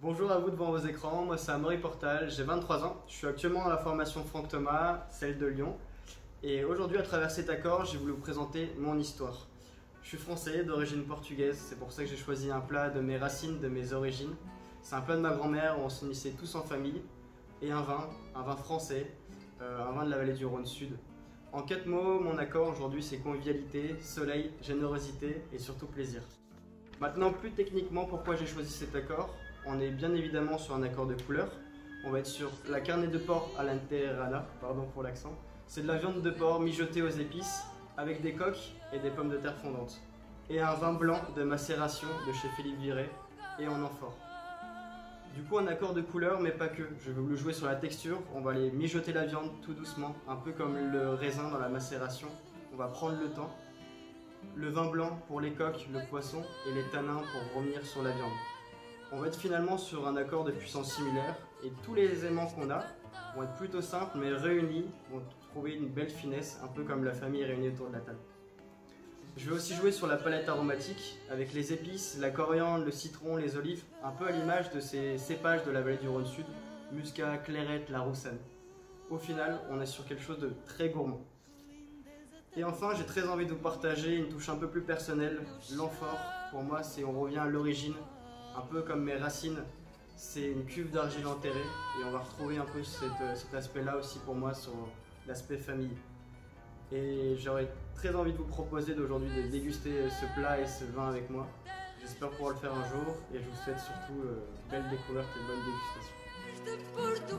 Bonjour à vous devant vos écrans, moi c'est Amaury Portal, j'ai 23 ans, je suis actuellement dans la formation Franck Thomas, celle de Lyon. Et aujourd'hui à travers cet accord, j'ai voulu vous présenter mon histoire. Je suis français, d'origine portugaise, c'est pour ça que j'ai choisi un plat de mes racines, de mes origines. C'est un plat de ma grand-mère où on s'unissait tous en famille. Et un vin français, un vin de la vallée du Rhône Sud. En 4 mots, mon accord aujourd'hui c'est convivialité, soleil, générosité et surtout plaisir. Maintenant plus techniquement, pourquoi j'ai choisi cet accord? On est bien évidemment sur un accord de couleur. On va être sur la carne de porc à l'enterrada, pardon pour l'accent. C'est de la viande de porc mijotée aux épices avec des coques et des pommes de terre fondantes. Et un vin blanc de macération de chez Philippe Viré et en amphore. Du coup un accord de couleur mais pas que. Je vais vous le jouer sur la texture. On va aller mijoter la viande tout doucement, un peu comme le raisin dans la macération. On va prendre le temps. Le vin blanc pour les coques, le poisson et les tanins pour revenir sur la viande. On va être finalement sur un accord de puissance similaire et tous les aimants qu'on a vont être plutôt simples mais réunis vont trouver une belle finesse, un peu comme la famille réunie autour de la table. Je vais aussi jouer sur la palette aromatique avec les épices, la coriandre, le citron, les olives, un peu à l'image de ces cépages de la vallée du Rhône Sud, muscat, clairette, la roussanne. Au final, on est sur quelque chose de très gourmand. Et enfin, j'ai très envie de vous partager une touche un peu plus personnelle, l'amphore. Pour moi, on revient à l'origine. Un peu comme mes racines, c'est une cuve d'argile enterrée et on va retrouver un peu cet aspect-là aussi pour moi sur l'aspect famille. Et j'aurais très envie de vous proposer d'aujourd'hui de déguster ce plat et ce vin avec moi. J'espère pouvoir le faire un jour et je vous souhaite surtout belle découverte et bonne dégustation.